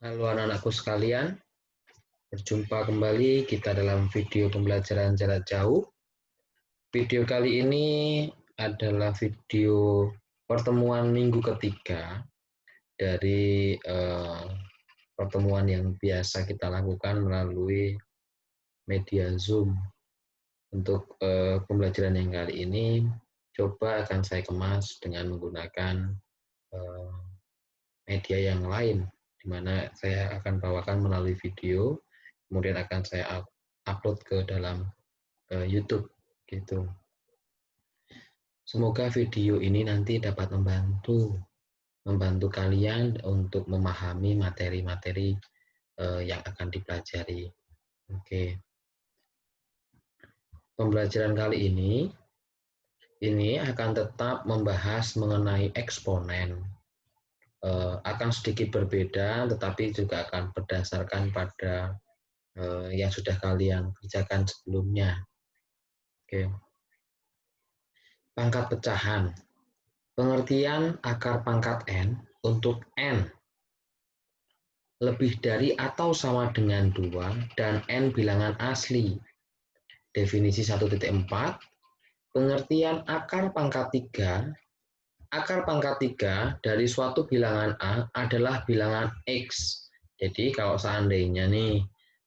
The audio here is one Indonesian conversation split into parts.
Halo anak-anakku sekalian, berjumpa kembali kita dalam video pembelajaran jarak jauh. Video kali ini adalah video pertemuan minggu ketiga dari pertemuan yang biasa kita lakukan melalui media Zoom. Untuk pembelajaran yang kali ini, coba akan saya kemas dengan menggunakan media yang lain, di mana saya akan bawakan melalui video, kemudian akan saya upload ke dalam YouTube gitu. Semoga video ini nanti dapat membantu kalian untuk memahami materi-materi yang akan dipelajari. Oke. Pembelajaran kali ini akan tetap membahas mengenai eksponen. Akan sedikit berbeda, tetapi juga akan berdasarkan pada yang sudah kalian kerjakan sebelumnya. Oke. Pangkat pecahan. Pengertian akar pangkat N untuk N lebih dari atau sama dengan 2 dan N bilangan asli. Definisi 1.4, pengertian akar pangkat 3. Akar pangkat 3 dari suatu bilangan A adalah bilangan X. Jadi kalau seandainya nih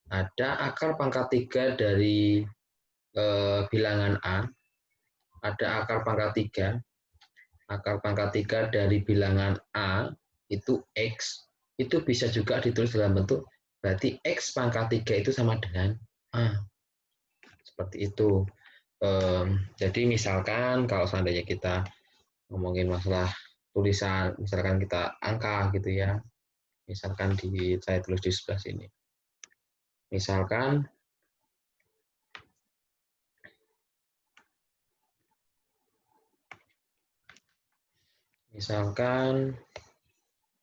ada akar pangkat 3 dari bilangan A, ada akar pangkat 3, akar pangkat 3 dari bilangan A itu X, itu bisa juga ditulis dalam bentuk berarti X pangkat 3 itu sama dengan A. Seperti itu. Jadi misalkan kalau seandainya kita ngomongin masalah tulisan, misalkan kita angka gitu ya, misalkan saya tulis di sebelah sini. Misalkan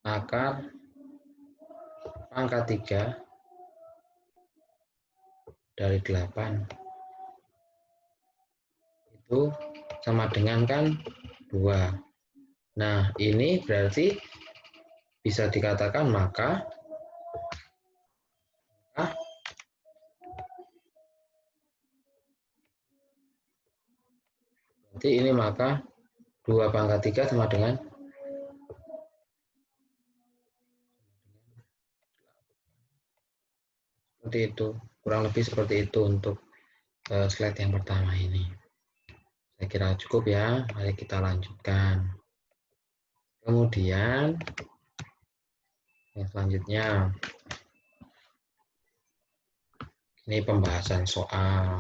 akar pangkat 3 dari 8 itu sama dengan kan 2. Nah, ini berarti bisa dikatakan maka berarti ini maka 2 pangkat 3 sama dengan seperti itu. Kurang lebih seperti itu untuk slide yang pertama ini. Saya kira cukup ya, mari kita lanjutkan. Kemudian yang selanjutnya ini pembahasan soal.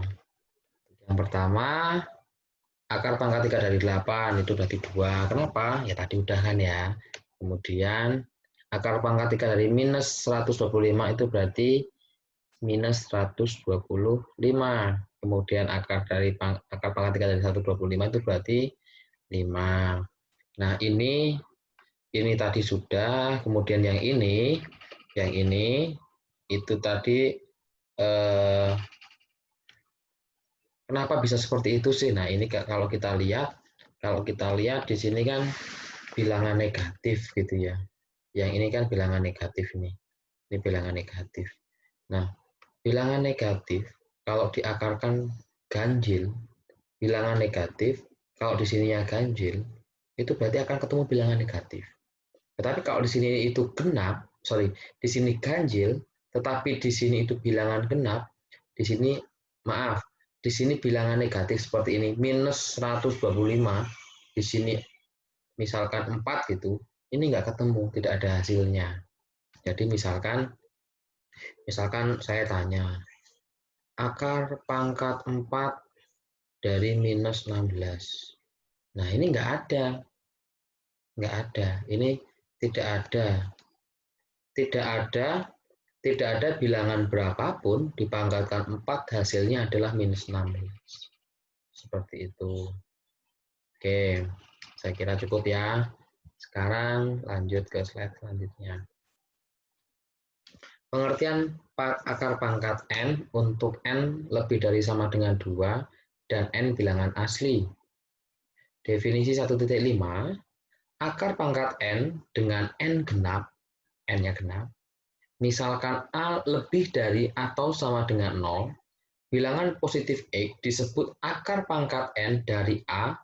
Yang pertama, akar pangkat 3 dari 8 itu berarti 2. Kenapa? Ya tadi udah kan ya. Kemudian akar pangkat 3 dari minus 125 itu berarti minus 125. Kemudian akar pangkat 3 dari 125 itu berarti 5. Nah, ini tadi sudah, kemudian yang ini itu tadi kenapa bisa seperti itu sih? Nah, ini kalau kita lihat di sini kan bilangan negatif gitu ya. Yang ini kan bilangan negatif ini. Ini bilangan negatif. Nah, bilangan negatif kalau diakarkan ganjil, bilangan negatif kalau di sininya ganjil, itu berarti akan ketemu bilangan negatif. Tetapi kalau di sini itu genap, di sini ganjil, tetapi di sini itu bilangan genap, di sini maaf, di sini bilangan negatif seperti ini, minus 125, di sini misalkan 4 gitu, ini nggak ketemu, tidak ada hasilnya. Jadi misalkan saya tanya, akar pangkat 4 dari minus 16. Nah, ini nggak ada. Ini tidak ada. Tidak ada bilangan berapapun dipangkatkan 4 hasilnya adalah minus 16. Seperti itu. Oke, saya kira cukup ya. Sekarang lanjut ke slide selanjutnya. Pengertian akar pangkat N untuk N lebih dari sama dengan 2 dan N bilangan asli. Definisi 1.5, akar pangkat N dengan N genap, N-nya genap, Misalkan A lebih dari atau sama dengan 0, bilangan positif X disebut akar pangkat N dari A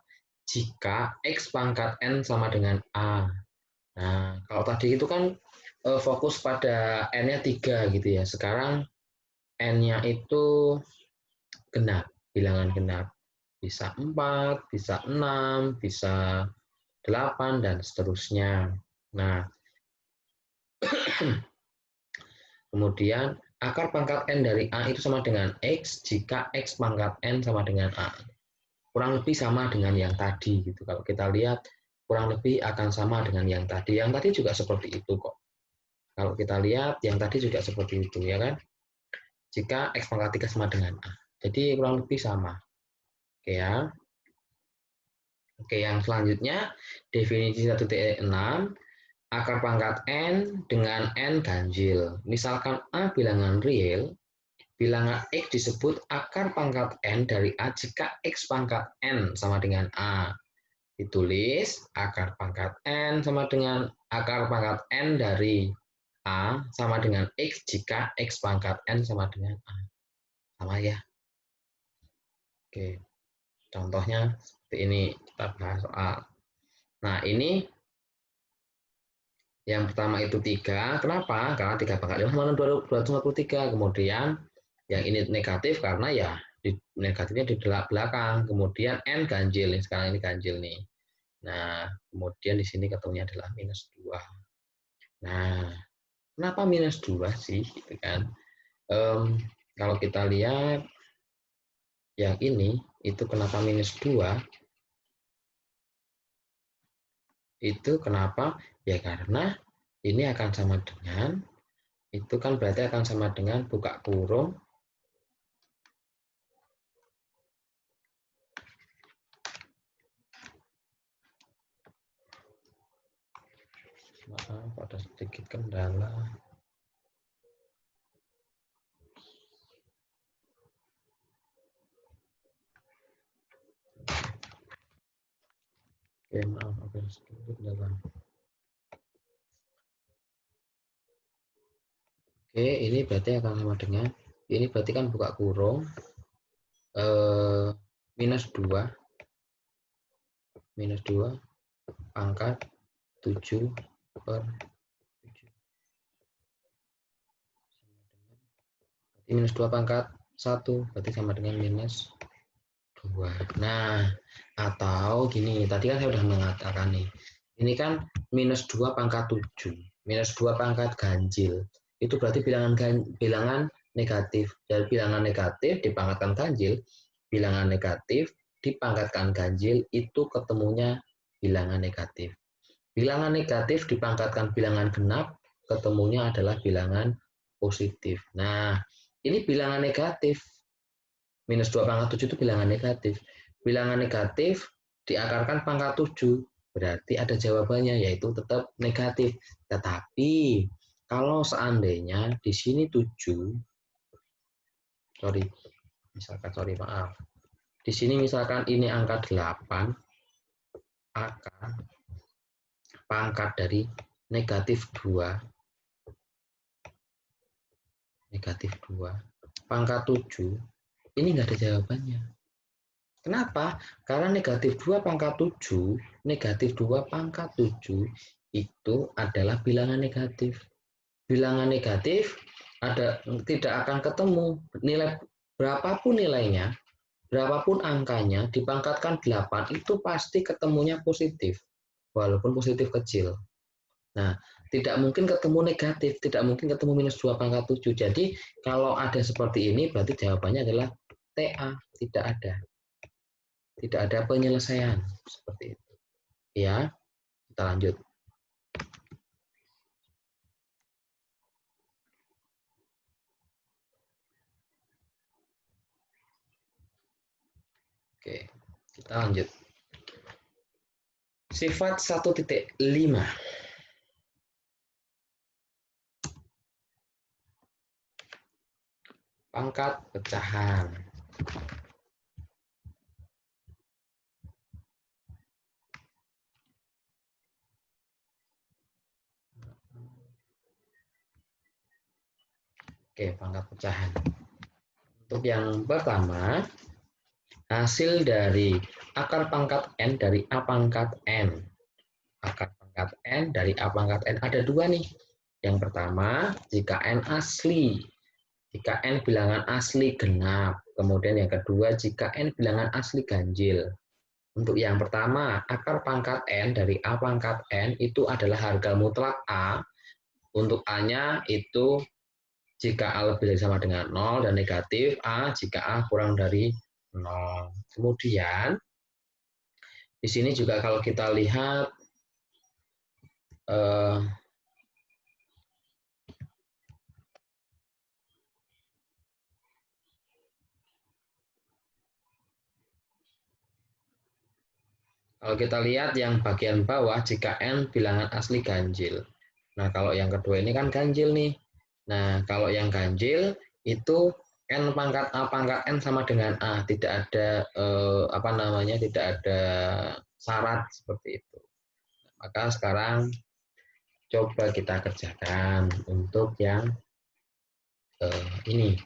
jika X pangkat N sama dengan A. Nah, kalau tadi itu kan fokus pada N-nya 3 gitu ya. Sekarang N-nya itu genap, bilangan genap. Bisa 4, bisa 6, bisa 8, dan seterusnya. Nah, kemudian akar pangkat N dari A itu sama dengan X jika X pangkat N sama dengan A. Kurang lebih sama dengan yang tadi gitu. Kalau kita lihat kurang lebih akan sama dengan yang tadi. Yang tadi juga seperti itu kok. Kalau kita lihat yang tadi juga seperti itu ya kan. Jika X pangkat 3 sama dengan A. Jadi kurang lebih sama. Oke ya. Oke, yang selanjutnya definisi 1.6, akar pangkat N dengan N ganjil. Misalkan A bilangan real, bilangan X disebut akar pangkat N dari A jika X pangkat N sama dengan A. Ditulis akar pangkat N sama dengan akar pangkat N dari A sama dengan X jika X pangkat N sama dengan A. Sama ya. Oke, contohnya seperti ini. Kita bahas soal. Nah, ini yang pertama itu 3. Kenapa? Karena 3 pangkat 5 sama 253. Kemudian yang ini negatif karena ya negatifnya di belakang. Kemudian N ganjil. Sekarang ini ganjil nih. Nah, kemudian di sini ketemunya adalah minus 2. Nah, kenapa minus 2 sih? Gitu kan. Kalau kita lihat yang ini, itu kenapa minus 2? Itu kenapa? Ya karena ini akan sama dengan, itu kan berarti akan sama dengan buka kurung, maaf ada sedikit kendala. Oke, maaf ada sedikit kendala. Oke, ini berarti akan sama dengan, ini berarti kan buka kurung, minus 2 pangkat 7 per 7. Berarti minus 2 pangkat 1 berarti sama dengan minus 2. Nah, atau gini, tadi kan saya sudah mengatakan nih, ini kan minus 2 pangkat 7, minus 2 pangkat ganjil. Itu berarti bilangan negatif. Dari bilangan negatif dipangkatkan ganjil, bilangan negatif dipangkatkan ganjil, itu ketemunya bilangan negatif. Bilangan negatif dipangkatkan bilangan genap, ketemunya adalah bilangan positif. Nah, ini bilangan negatif. Minus 2 pangkat 7 itu bilangan negatif. Bilangan negatif diakarkan pangkat 7. Berarti ada jawabannya, yaitu tetap negatif. Tetapi, kalau seandainya di sini 7, maaf. Di sini misalkan ini angka 8, akar pangkat dari negatif 2, pangkat 7, ini nggak ada jawabannya. Kenapa? Karena negatif 2 pangkat 7, negatif 2 pangkat 7 itu adalah bilangan negatif. Bilangan negatif tidak akan ketemu nilai berapapun nilainya, berapapun angkanya, dipangkatkan 8 itu pasti ketemunya positif, walaupun positif kecil. Nah, tidak mungkin ketemu negatif, tidak mungkin ketemu minus 2 pangkat 7. Jadi, kalau ada seperti ini, berarti jawabannya adalah TA, tidak ada. Tidak ada penyelesaian seperti itu. Ya, kita lanjut. Oke, kita lanjut. Sifat 1.5. Pangkat pecahan. Oke, pangkat pecahan. Untuk yang pertama, hasil dari akar pangkat N dari A pangkat N. Akar pangkat N dari A pangkat N ada dua nih. Yang pertama, jika N asli. Jika N bilangan asli genap. Kemudian yang kedua, jika N bilangan asli ganjil. Untuk yang pertama, akar pangkat N dari A pangkat N itu adalah harga mutlak A. Untuk A-nya itu jika A lebih dari sama dengan 0 dan negatif A jika A kurang dari 0. Kemudian di sini juga kalau kita lihat kalau kita lihat yang bagian bawah jika N bilangan asli ganjil. Nah, kalau yang kedua ini kan ganjil nih. Nah, kalau yang ganjil itu N pangkat A pangkat N sama dengan A, tidak ada tidak ada syarat seperti itu. Maka sekarang coba kita kerjakan untuk yang ini.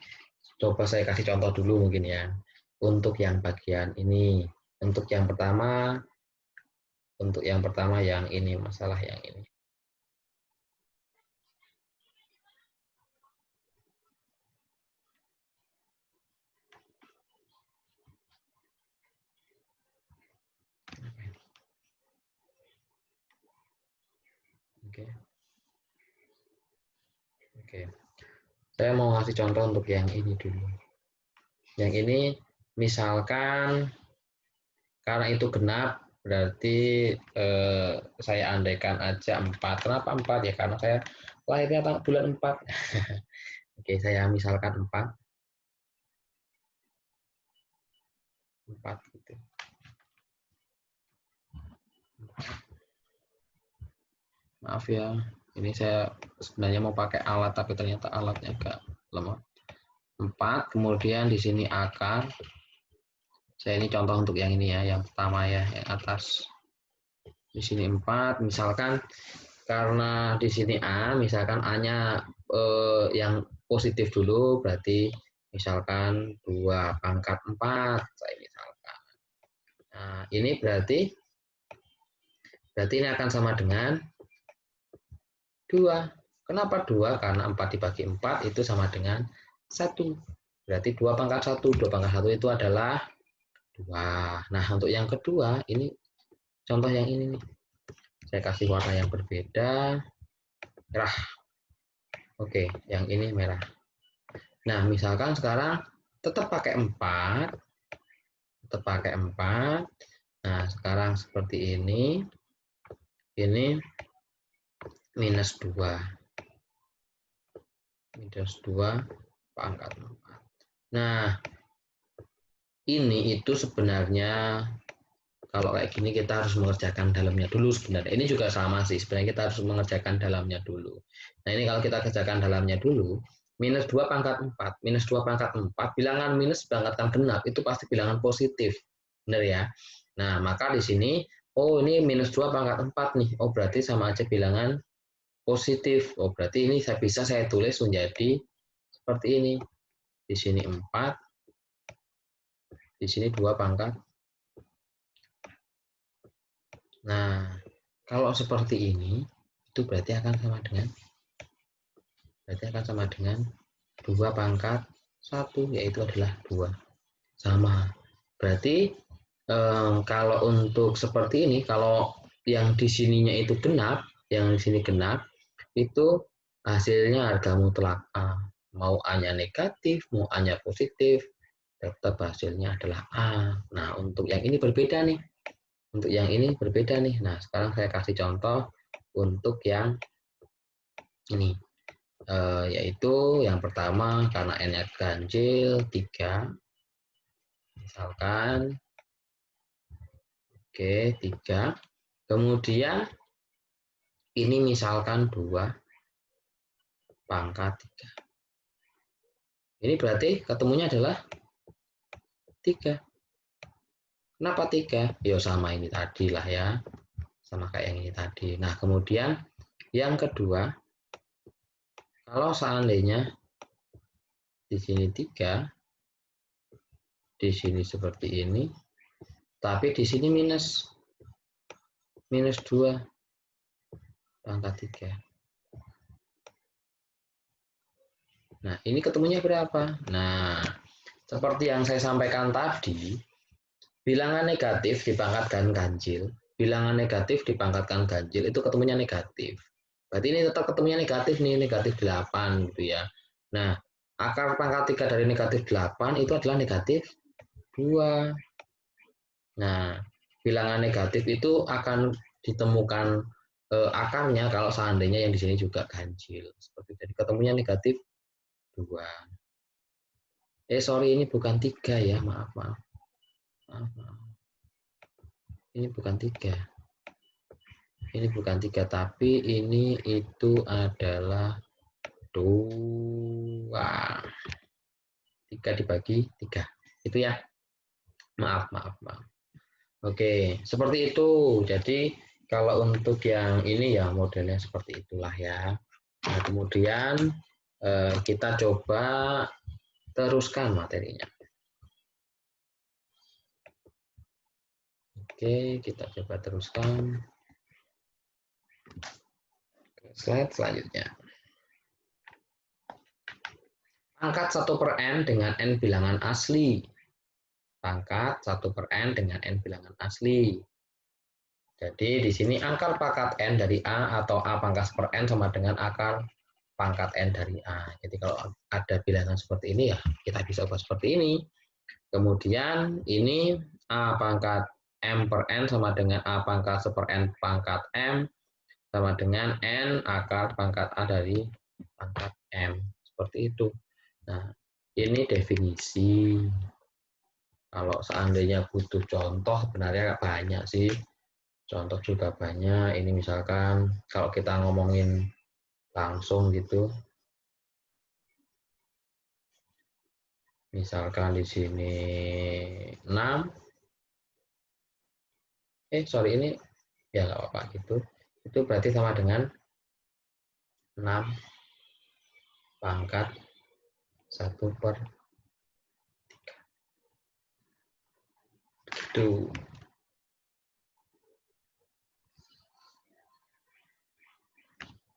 Coba saya kasih contoh dulu mungkin ya. Untuk yang bagian ini, untuk yang pertama yang ini, masalah yang ini. Oke. Oke. Saya mau ngasih contoh untuk yang ini dulu. Yang ini misalkan karena itu genap berarti saya andaikan aja 4. Kenapa 4? Ya karena saya lahirnya bulan 4. Oke, saya misalkan 4 gitu. Maaf ya, ini saya sebenarnya mau pakai alat tapi ternyata alatnya agak lemah. 4, kemudian di sini akar. Saya ini contoh untuk yang ini ya, yang pertama ya, yang atas. Di sini 4, misalkan karena di sini A, misalkan A-nya yang positif dulu, berarti misalkan 2 pangkat 4, saya misalkan. Nah, ini berarti ini akan sama dengan 2. Kenapa 2? Karena 4 dibagi 4 itu sama dengan 1. Berarti 2 pangkat 1. 2 pangkat 1 itu adalah 2. Nah, untuk yang kedua, ini contoh yang ini nih. Saya kasih warna yang berbeda. Merah. Oke, yang ini merah. Nah, misalkan sekarang tetap pakai 4. Tetap pakai 4. Nah, sekarang seperti ini. Ini minus 2. Minus 2 pangkat 4. Nah, ini itu sebenarnya kalau kayak gini kita harus mengerjakan dalamnya dulu sebenarnya. Ini juga sama sih, sebenarnya kita harus mengerjakan dalamnya dulu. Nah, ini kalau kita kerjakan dalamnya dulu, minus 2 pangkat 4. Minus 2 pangkat 4, bilangan minus berangkatkan genap, itu pasti bilangan positif. Benar ya? Nah, maka di sini, oh ini minus 2 pangkat 4 nih. Oh, berarti sama aja bilangan positif. Oh, berarti ini bisa saya tulis menjadi seperti ini. Di sini 4, di sini 2 pangkat. Nah, kalau seperti ini, itu berarti akan sama dengan 2 pangkat 1, yaitu adalah 2. Sama. Berarti kalau untuk seperti ini, kalau yang di sininya itu genap, yang di sini genap, itu hasilnya harga mutlak A. Mau A-nya negatif, mau A-nya positif, tetap hasilnya adalah A. Nah, untuk yang ini berbeda nih. Untuk yang ini berbeda nih. Nah, sekarang saya kasih contoh untuk yang ini. Yaitu yang pertama karena N-nya ganjil 3. Misalkan oke, 3. Kemudian ini misalkan 2 pangkat 3. Ini berarti ketemunya adalah 3. Kenapa 3? Ya sama ini tadi lah ya. Sama kayak yang ini tadi. Nah, kemudian yang kedua, kalau seandainya di sini 3, di sini seperti ini, tapi di sini minus 2 pangkat 3. Nah, ini ketemunya berapa? Nah, seperti yang saya sampaikan tadi, bilangan negatif dipangkatkan ganjil, bilangan negatif dipangkatkan ganjil itu ketemunya negatif. Berarti ini tetap ketemunya negatif nih, negatif 8 gitu ya. Nah, akar pangkat 3 dari negatif 8 itu adalah negatif 2. Nah, bilangan negatif itu akan ditemukan akarnya kalau seandainya yang di sini juga ganjil. Seperti jadi ketemunya negatif 2. Sorry, ini bukan 3 ya, maaf. Ini bukan 3. Ini bukan 3, tapi ini itu adalah 2. 3 dibagi 3. Itu ya. Maaf. Oke, seperti itu. Jadi kalau untuk yang ini ya modelnya seperti itulah ya. Nah, kemudian kita coba teruskan materinya. Oke, kita coba teruskan. Slide selanjutnya. Pangkat 1/n dengan n bilangan asli. Pangkat 1/n dengan n bilangan asli. Jadi di sini akar pangkat n dari A atau A pangkat 1/n sama dengan akar pangkat n dari A. Jadi kalau ada bilangan seperti ini ya kita bisa ubah seperti ini. Kemudian ini A pangkat m per n sama dengan A pangkat 1/n pangkat m sama dengan n akar pangkat A dari pangkat m. Seperti itu. Nah, ini definisi. Kalau seandainya butuh contoh, sebenarnya banyak sih. Contoh juga banyak. Ini misalkan kalau kita ngomongin langsung gitu. Misalkan di sini 6. Sorry, ini ya nggak apa-apa gitu. Itu berarti sama dengan 6 pangkat 1/3. Itu.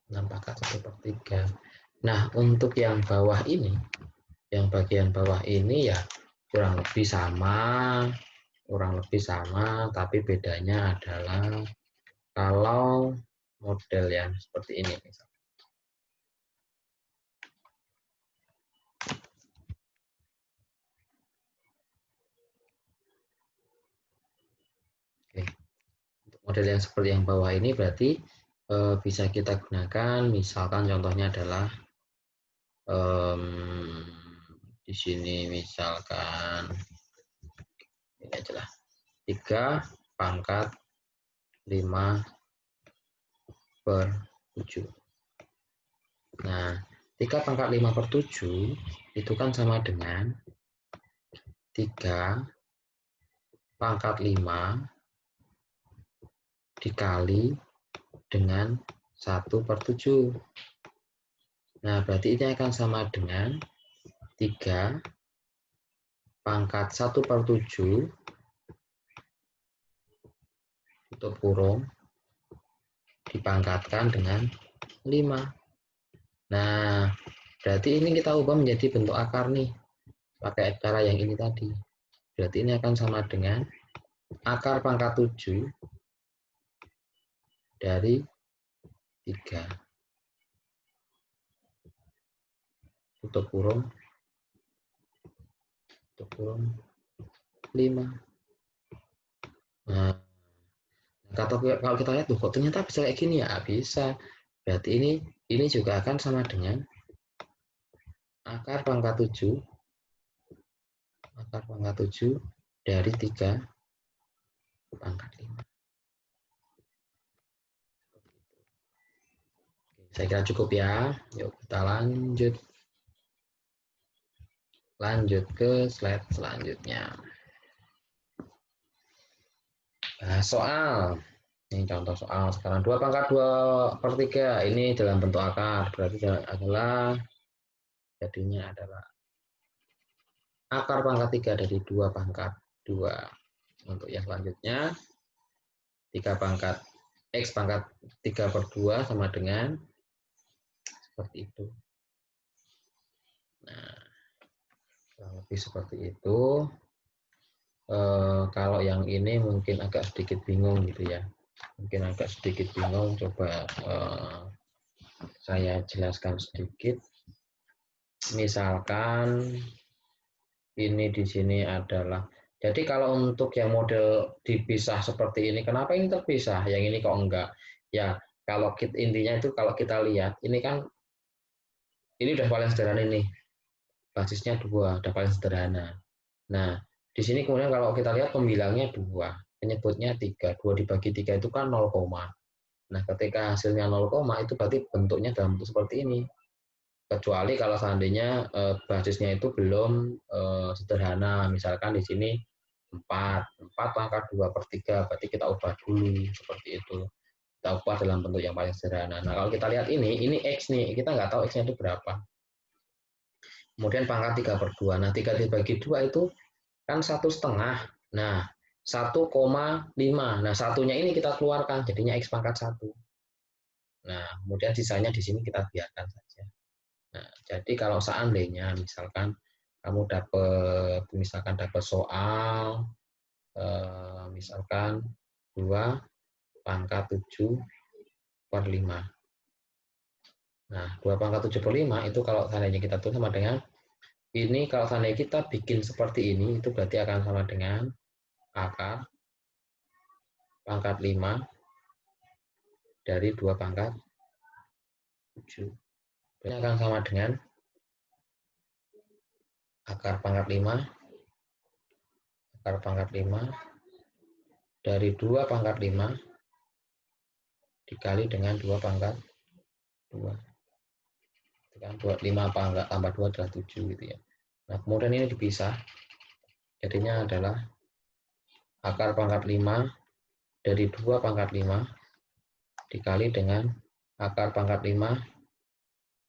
Pangkat 1/3. Nah, untuk yang bawah ini, yang bagian bawah ini ya kurang lebih sama, tapi bedanya adalah kalau model yang seperti ini misalnya. Oke. Untuk model yang seperti yang bawah ini berarti bisa kita gunakan, misalkan contohnya adalah di sini misalkan ini aja lah 3 pangkat 5/7. Nah, 3 pangkat 5/7 itu kan sama dengan 3 pangkat 5 dikali dengan 1/7. Nah, berarti ini akan sama dengan 3 pangkat 1/7 tutup kurung dipangkatkan dengan 5. Nah, berarti ini kita ubah menjadi bentuk akar nih. Pakai cara yang ini tadi. Berarti ini akan sama dengan akar pangkat 7 dari 3. Tutup kurung 5. Nah, kalau kita lihat tuh kok ternyata bisa kayak gini ya, bisa. Berarti ini juga akan sama dengan akar pangkat 7 dari 3 pangkat 5. Saya kira cukup ya. Yuk kita lanjut ke slide selanjutnya. Nah, soal. Ini contoh soal sekarang 2 pangkat 2/3 ini dalam bentuk akar, berarti jadinya adalah akar pangkat 3 dari 2 pangkat 2. Untuk yang selanjutnya, 3 pangkat X pangkat 3 per 2 sama dengan seperti itu. Nah, kurang lebih seperti itu. Kalau yang ini mungkin agak sedikit bingung gitu ya. Mungkin agak sedikit bingung, coba saya jelaskan sedikit. Misalkan ini di sini adalah, jadi kalau untuk yang model dipisah seperti ini, kenapa ini terpisah? Yang ini kok enggak? Ya, kalau intinya itu kalau kita lihat, ini kan ini udah paling sederhana ini, basisnya 2, udah paling sederhana. Nah, di sini kemudian kalau kita lihat pembilangnya 2, penyebutnya 3, 2 dibagi 3 itu kan 0, nah ketika hasilnya 0, itu berarti bentuknya dalam bentuk seperti ini. Kecuali kalau seandainya basisnya itu belum sederhana, misalkan di sini 4 pangkat 2 per 3, berarti kita ubah dulu seperti itu. Kita ubah dalam bentuk yang paling sederhana. Nah, kalau kita lihat ini X nih, kita nggak tahu X-nya itu berapa. Kemudian pangkat 3 per 2. Nah, 3 dibagi 2 itu kan 1,5. Nah, 1,5. Nah, satunya ini kita keluarkan, jadinya X pangkat 1. Nah, kemudian sisanya di sini kita biarkan saja. Nah, jadi kalau seandainya misalkan kamu dapat soal misalkan 2 pangkat 7 per 5. Nah, 2 pangkat 7 per 5 itu kalau seandainya kita tulis sama dengan ini, kalau seandainya kita bikin seperti ini, itu berarti akan sama dengan akar pangkat 5 dari 2 pangkat 7. Ini akan sama dengan akar pangkat 5 dari 2 pangkat 5 dikali dengan 2 pangkat 2. Itu kan 5 pangkat tambah 2 adalah 7 gitu ya. Nah, kemudian ini dipisah. Jadinya adalah akar pangkat 5 dari 2 pangkat 5 dikali dengan akar pangkat 5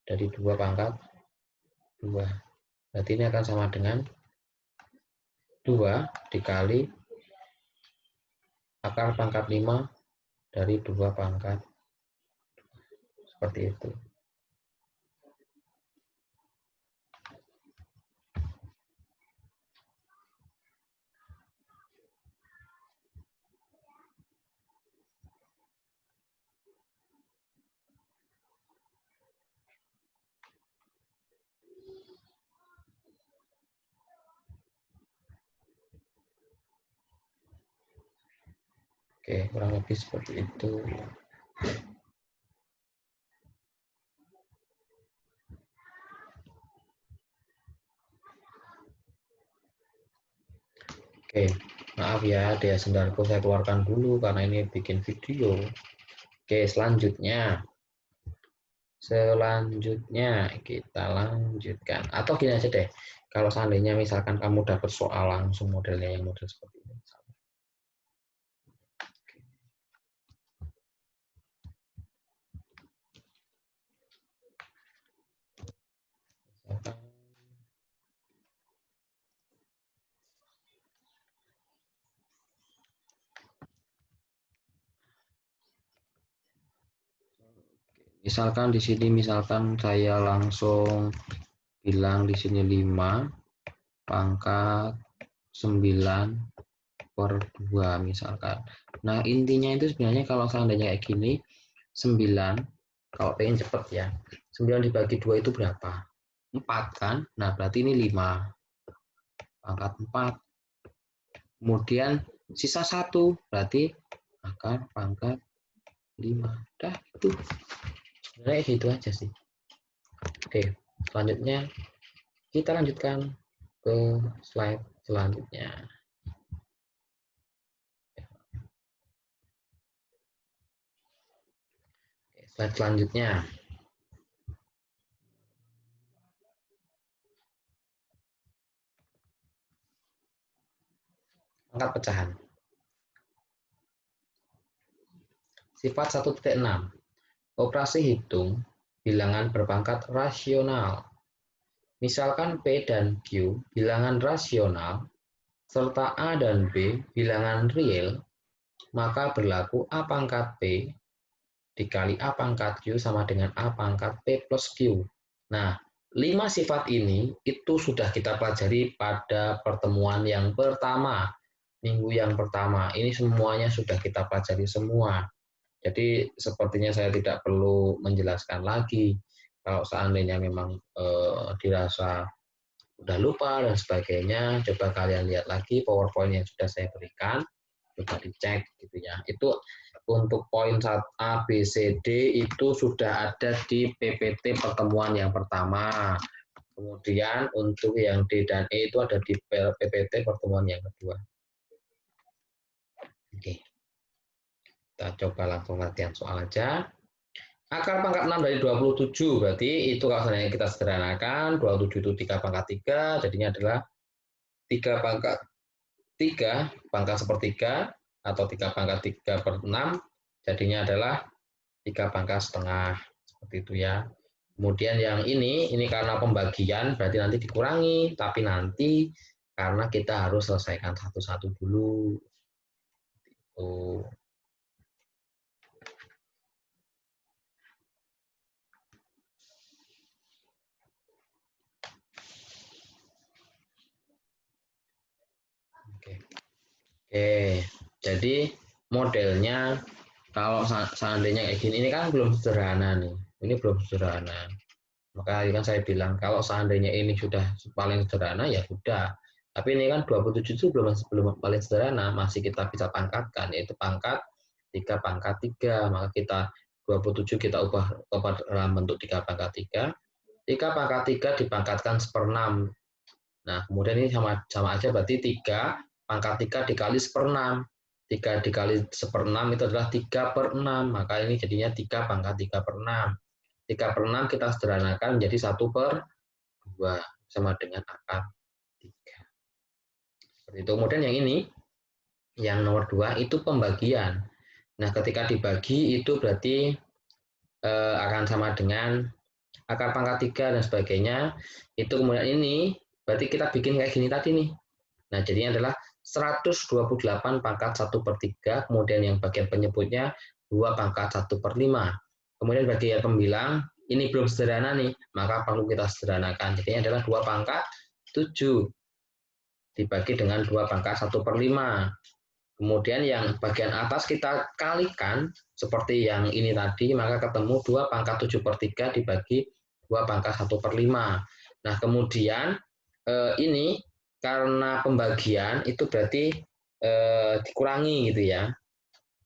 dari 2 pangkat 2. Berarti ini akan sama dengan 2 dikali akar pangkat 5 dari 2 pangkat. Seperti itu. Oke, kurang lebih seperti itu. Oke, maaf ya, dia sebentarku saya keluarkan dulu karena ini bikin video. Oke, selanjutnya kita lanjutkan. Atau gini aja deh, kalau seandainya misalkan kamu dapat soal langsung modelnya yang model seperti ini. Misalkan di sini saya langsung bilang di sini 5 pangkat 9 per 2 misalkan. Nah, intinya itu sebenarnya kalau seandainya kayak gini 9, kalau pengen cepet ya, 9 dibagi 2 itu berapa? 4 kan? Nah, berarti ini 5 pangkat 4. Kemudian sisa 1, berarti akar pangkat 5. Dah, itu. Sebenarnya gitu aja sih. Oke, selanjutnya kita lanjutkan ke slide selanjutnya. Slide selanjutnya. Angkat pecahan. Sifat 1.6. Operasi hitung bilangan berpangkat rasional. Misalkan P dan Q bilangan rasional, serta A dan B bilangan real, maka berlaku A pangkat P dikali A pangkat Q sama dengan A pangkat P plus Q. Nah, 5 sifat ini itu sudah kita pelajari pada pertemuan yang pertama, minggu yang pertama. Ini semuanya sudah kita pelajari semua. Jadi sepertinya saya tidak perlu menjelaskan lagi. Kalau seandainya memang dirasa udah lupa dan sebagainya, coba kalian lihat lagi PowerPoint yang sudah saya berikan, coba dicek gitu ya. Itu untuk poin A, B, C, D itu sudah ada di PPT pertemuan yang pertama. Kemudian untuk yang D dan E itu ada di PPT pertemuan yang kedua. Oke, kita coba langsung latihan soal aja. Akar pangkat 6 dari 27, berarti itu kalau seandainya kita sederhanakan, 27 itu 3 pangkat 3, jadinya adalah 3 pangkat 3 pangkat sepertiga, atau 3 pangkat 3 per 6, jadinya adalah 3 pangkat setengah, seperti itu ya. Kemudian yang ini karena pembagian, berarti nanti dikurangi, tapi nanti karena kita harus selesaikan satu-satu dulu. Tuh. Oke. Oke, jadi modelnya kalau seandainya kayak gini, ini kan belum sederhana nih. Ini belum sederhana. Maka kan saya bilang kalau seandainya ini sudah paling sederhana ya sudah. Tapi ini kan 27 itu belum paling sederhana, masih kita bisa pangkatkan, yaitu pangkat 3 pangkat 3. Maka kita 27 kita ubah dalam bentuk 3 pangkat 3. 3 pangkat 3 dipangkatkan 1/6. Nah, kemudian ini sama aja berarti 3 pangkat 3 dikali 1/6. 3 dikali 1/6 itu adalah 3/6. Maka ini jadinya 3 pangkat 3/6. 3/6 kita sederhanakan menjadi 1/2 sama dengan akar 3. Seperti itu. Kemudian yang ini, yang nomor 2 itu pembagian. Nah, ketika dibagi itu berarti akan sama dengan akar pangkat 3 dan sebagainya. Itu kemudian ini berarti kita bikin kayak gini tadi nih. Nah, jadinya adalah 128 pangkat 1/3, kemudian yang bagian penyebutnya 2 pangkat 1/5. Kemudian bagian pembilang, ini belum sederhana nih, maka perlu kita sederhanakan. Jadinya adalah 2 pangkat 7 dibagi dengan 2 pangkat 1/5. Kemudian yang bagian atas kita kalikan, seperti yang ini tadi, maka ketemu 2 pangkat 7/3 dibagi 2 pangkat 1/5. Nah, kemudian ini karena pembagian itu berarti dikurangi gitu ya.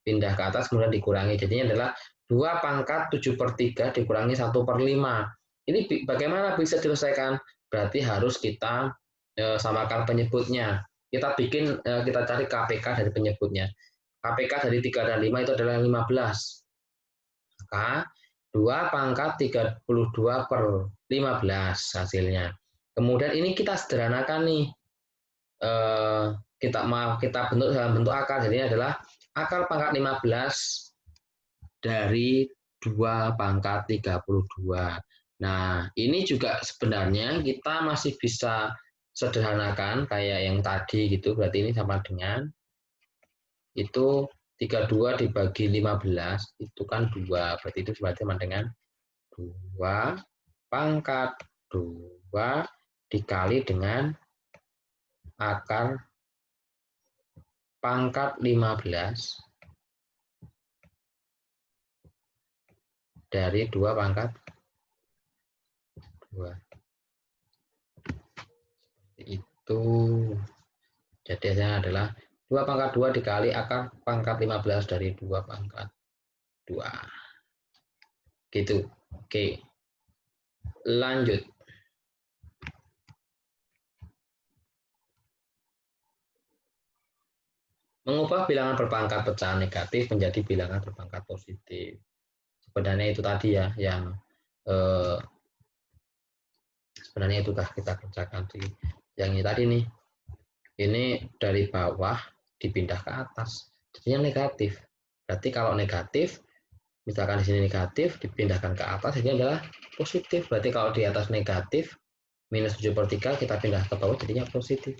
Pindah ke atas kemudian dikurangi. Jadinya adalah 2 pangkat 7/3 dikurangi 1/5. Ini bagaimana bisa diselesaikan? Berarti harus kita samakan penyebutnya. Kita kita cari KPK dari penyebutnya. KPK dari 3 dan 5 itu adalah 15. Maka 2 pangkat 32/15 hasilnya. Kemudian ini kita sederhanakan nih. Kita bentuk dalam bentuk akar. Jadi ini adalah akar pangkat 15 dari 2 pangkat 32. Nah, ini juga sebenarnya kita masih bisa sederhanakan kayak yang tadi gitu. Berarti ini sama dengan itu 32 dibagi 15 itu kan 2. Berarti itu sama dengan 2 pangkat 2 dikali dengan akar pangkat 15 dari 2 pangkat 2. Itu jadi hasilnya adalah 2 pangkat 2 dikali akar pangkat 15 dari 2 pangkat 2. Gitu. Oke. Lanjut. Mengubah bilangan berpangkat pecahan negatif menjadi bilangan berpangkat positif. Sebenarnya itu tadi ya yang sebenarnya itu sudah kita kerjakan di yang ini tadi nih. Ini dari bawah dipindah ke atas, jadinya negatif. Berarti kalau negatif, misalkan di sini negatif dipindahkan ke atas, ini adalah positif. Berarti kalau di atas negatif, minus 7/3 kita pindah ke bawah jadinya positif.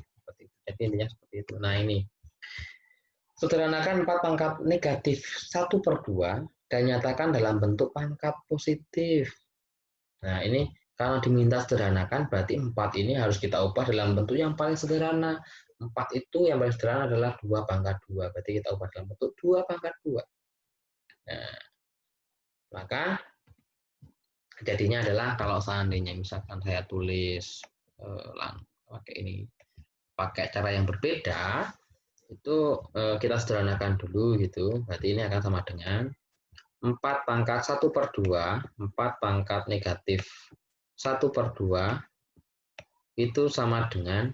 Jadi intinya seperti itu. Nah ini, sederhanakan 4 pangkat negatif 1/2 dan nyatakan dalam bentuk pangkat positif. Nah ini kalau diminta sederhanakan berarti 4 ini harus kita ubah dalam bentuk yang paling sederhana. 4 itu yang paling sederhana adalah 2/2. Berarti kita ubah dalam bentuk 2/2. Nah, maka jadinya adalah kalau seandainya misalkan saya tulis pakai ini, pakai cara yang berbeda, itu kita sederhanakan dulu gitu. Berarti ini akan sama dengan 4 pangkat 1/2, 4 pangkat negatif 1/2 itu sama dengan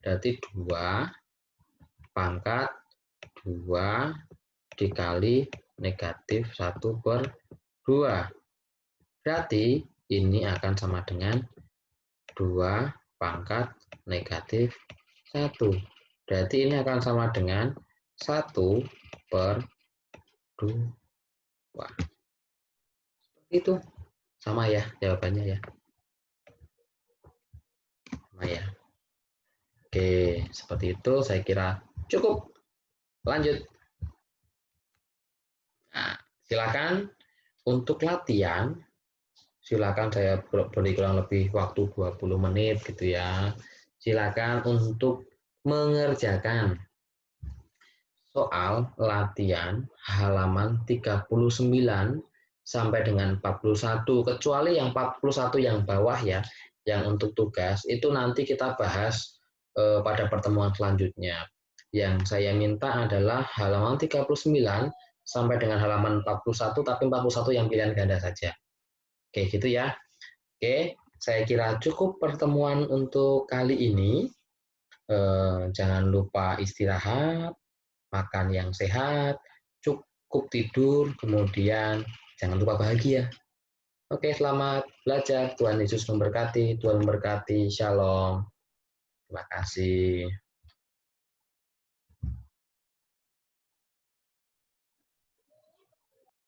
berarti 2 pangkat 2 dikali negatif 1/2. Berarti ini akan sama dengan 2 pangkat negatif 1. Berarti ini akan sama dengan 1/2. Seperti itu. Sama ya jawabannya ya. Sama ya. Oke, seperti itu saya kira cukup. Lanjut. Nah, silakan untuk latihan, silakan saya beri kurang lebih waktu 20 menit gitu ya. Silakan untuk mengerjakan soal latihan halaman 39 sampai dengan 41, kecuali yang 41 yang bawah ya, yang untuk tugas, itu nanti kita bahas pada pertemuan selanjutnya. Yang saya minta adalah halaman 39 sampai dengan halaman 41, tapi 41 yang pilihan ganda saja. Oke, gitu ya. Oke, saya kira cukup pertemuan untuk kali ini. Jangan lupa istirahat, makan yang sehat, cukup tidur, kemudian jangan lupa bahagia. Oke, selamat belajar. Tuhan Yesus memberkati. Tuhan memberkati. Shalom. Terima kasih.